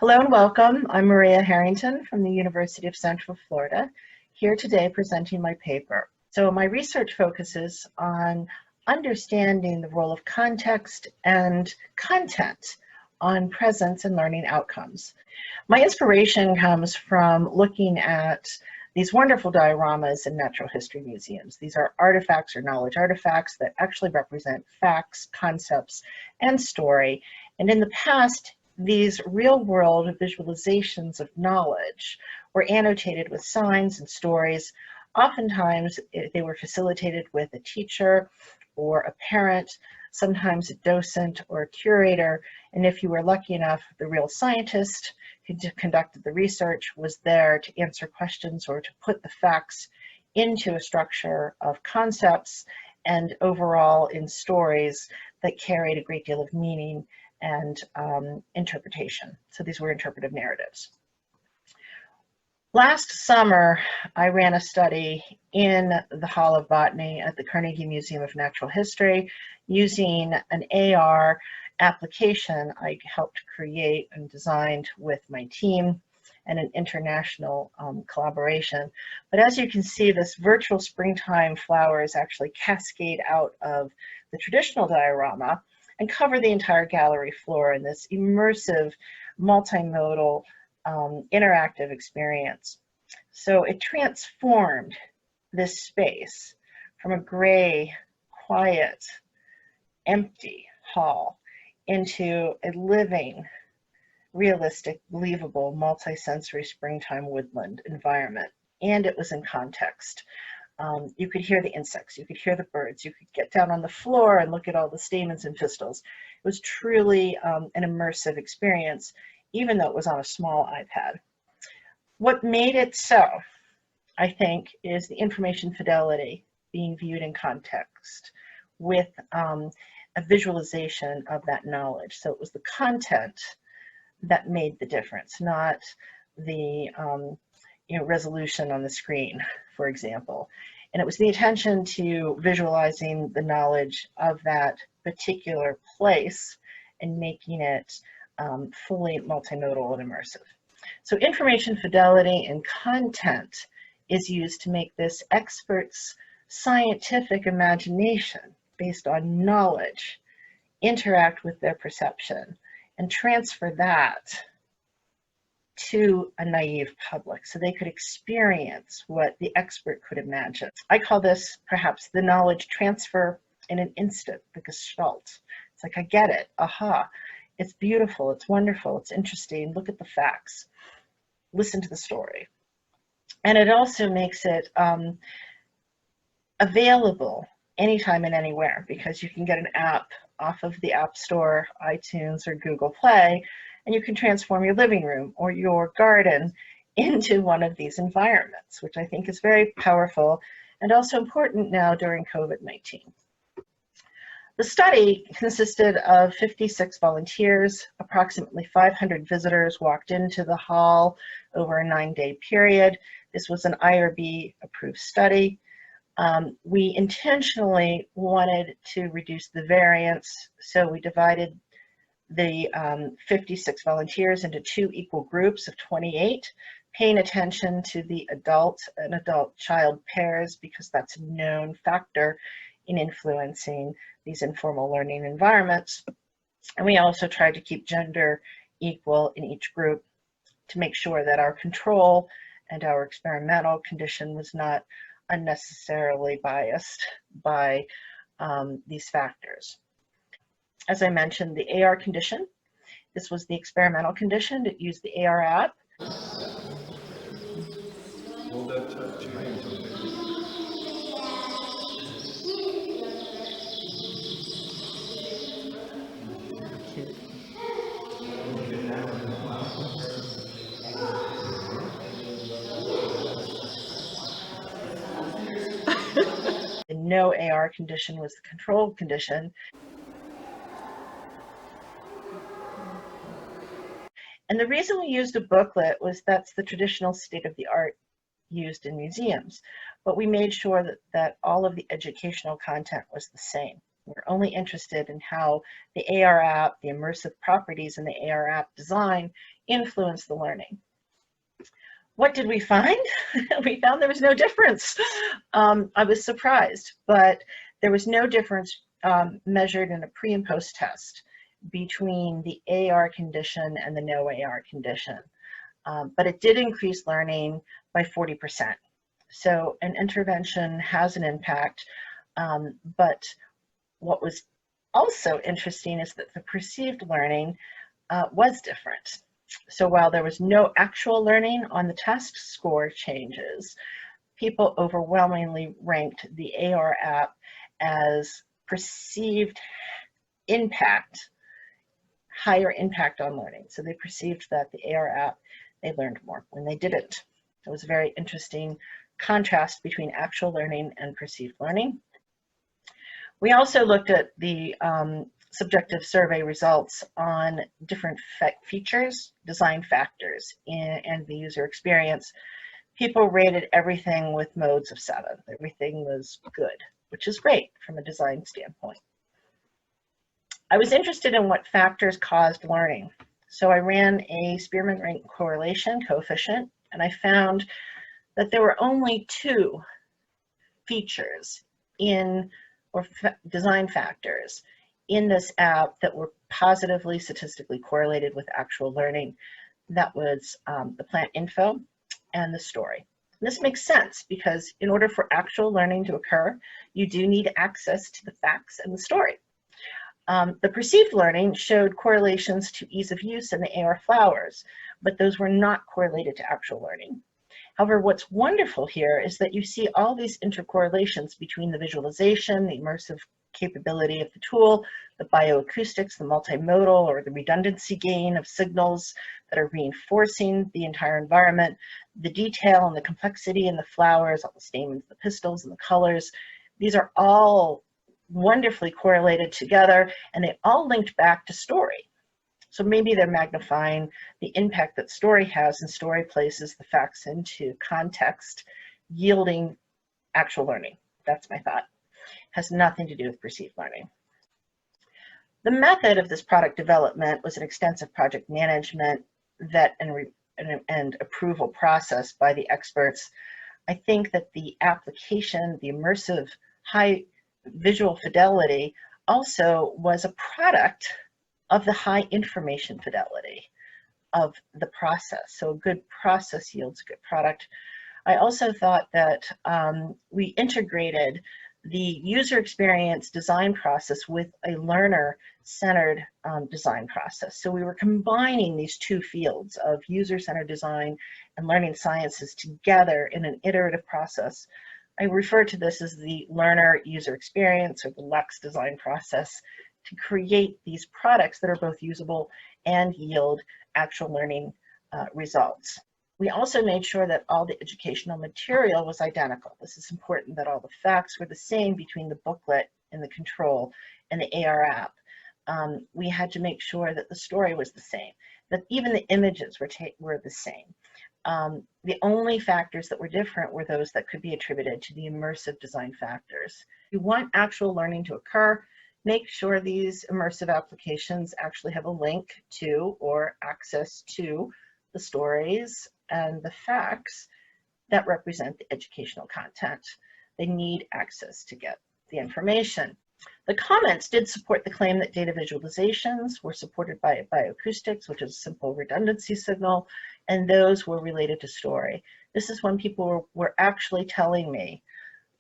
Hello and welcome. I'm Maria Harrington from the University of Central Florida, here today presenting my paper. So my research focuses on understanding the role of context and content on presence and learning outcomes. My inspiration comes from looking at these wonderful dioramas in natural history museums. These are artifacts or knowledge artifacts that actually represent facts, concepts, and story. And in the past, these real-world visualizations of knowledge were annotated with signs and stories. Oftentimes, they were facilitated with a teacher or a parent, sometimes a docent or a curator, and if you were lucky enough, the real scientist who conducted the research was there to answer questions or to put the facts into a structure of concepts and overall in stories that carried a great deal of meaning and interpretation. So these were interpretive narratives. Last summer, I ran a study in the Hall of Botany at the Carnegie Museum of Natural History using an AR application I helped create and designed with my team and an international collaboration. But as you can see, this virtual springtime flowers actually cascade out of the traditional diorama and cover the entire gallery floor in this immersive, multimodal, interactive experience. So it transformed this space from a gray, quiet, empty hall into a living, realistic, believable, multi-sensory springtime woodland environment. And it was in context. You could hear the insects, you could hear the birds, you could get down on the floor and look at all the stamens and pistils. It was truly an immersive experience, even though it was on a small iPad. What made it so, I think, is the information fidelity being viewed in context with a visualization of that knowledge. So it was the content that made the difference, not the resolution on the screen, for example. And it was the attention to visualizing the knowledge of that particular place and making it fully multimodal and immersive. So information fidelity and content is used to make this expert's scientific imagination based on knowledge interact with their perception and transfer that to a naive public so they could experience what the expert could imagine. I call this perhaps the knowledge transfer in an instant, the gestalt. It's like, I get it, aha, it's beautiful, it's wonderful, it's interesting, look at the facts, listen to the story. And it also makes it available anytime and anywhere, because you can get an app off of the App Store, iTunes, or Google Play, and you can transform your living room or your garden into one of these environments, which I think is very powerful and also important now during COVID-19. The study consisted of 56 volunteers. Approximately 500 visitors walked into the hall over a 9-day period. This was an IRB approved study. We intentionally wanted to reduce the variance, so we divided the 56 volunteers into 2 equal groups of 28, paying attention to the adult and adult-child pairs because that's a known factor in influencing these informal learning environments. And we also tried to keep gender equal in each group to make sure that our control and our experimental condition was not unnecessarily biased by these factors. As I mentioned, the AR condition. This was the experimental condition. It used the AR app. Hold that 2 hands up there. The no AR condition was the control condition. And the reason we used a booklet was that's the traditional state of the art used in museums, but we made sure that all of the educational content was the same. We're only interested in how the AR app, the immersive properties in the AR app design influence the learning. What did we find? We found there was no difference. I was surprised, but there was no difference measured in a pre and post test between the AR condition and the no AR condition. But it did increase learning by 40%. So an intervention has an impact, but what was also interesting is that the perceived learning was different. So while there was no actual learning on the test score changes, people overwhelmingly ranked the AR app as perceived impact, higher impact on learning. So they perceived that the AR app, they learned more when they didn't. It was a very interesting contrast between actual learning and perceived learning. We also looked at the subjective survey results on different features, design factors, and the user experience. People rated everything with modes of 7. Everything was good, which is great from a design standpoint. I was interested in what factors caused learning. So I ran a Spearman rank correlation coefficient, and I found that there were only 2 features or design factors in this app that were positively statistically correlated with actual learning. That was the plant info and the story. And this makes sense because in order for actual learning to occur, you do need access to the facts and the story. The perceived learning showed correlations to ease of use and the AR flowers, but those were not correlated to actual learning. However, what's wonderful here is that you see all these intercorrelations between the visualization, the immersive capability of the tool, the bioacoustics, the multimodal or the redundancy gain of signals that are reinforcing the entire environment, the detail and the complexity in the flowers, all the stamens, the pistils, and the colors. These are all wonderfully correlated together, and they all linked back to story. So maybe they're magnifying the impact that story has, and story places the facts into context, yielding actual learning. That's my thought. Has nothing to do with perceived learning. The method of this product development was an extensive project management, vet and approval process by the experts. I think that the application, the immersive high visual fidelity also was a product of the high information fidelity of the process. So a good process yields a good product. I also thought that we integrated the user experience design process with a learner-centered design process. So we were combining these 2 fields of user-centered design and learning sciences together in an iterative process. I refer to this as the learner user experience or the LEX design process to create these products that are both usable and yield actual learning results. We also made sure that all the educational material was identical. This is important, that all the facts were the same between the booklet and the control and the AR app. We had to make sure that the story was the same, that even the images were the same. The only factors that were different were those that could be attributed to the immersive design factors. If you want actual learning to occur, make sure these immersive applications actually have a link to or access to the stories and the facts that represent the educational content. They need access to get the information. The comments did support the claim that data visualizations were supported by bioacoustics, which is a simple redundancy signal, and those were related to story. This is when people were actually telling me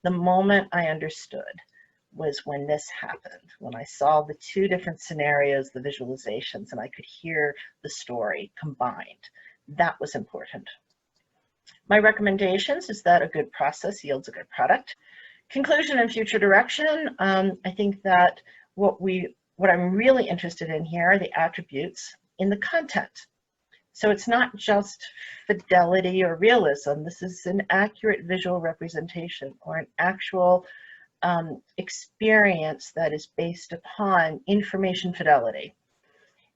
the moment I understood was when this happened, when I saw the 2 different scenarios, the visualizations, and I could hear the story combined. That was important. My recommendations is that a good process yields a good product. Conclusion and future direction. I think that what I'm really interested in here are the attributes in the content. So it's not just fidelity or realism. This is an accurate visual representation or an actual experience that is based upon information fidelity.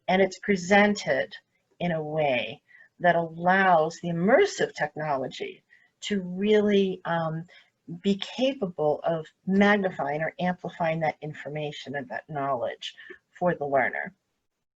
And it's presented in a way that allows the immersive technology to really be capable of magnifying or amplifying that information and that knowledge for the learner.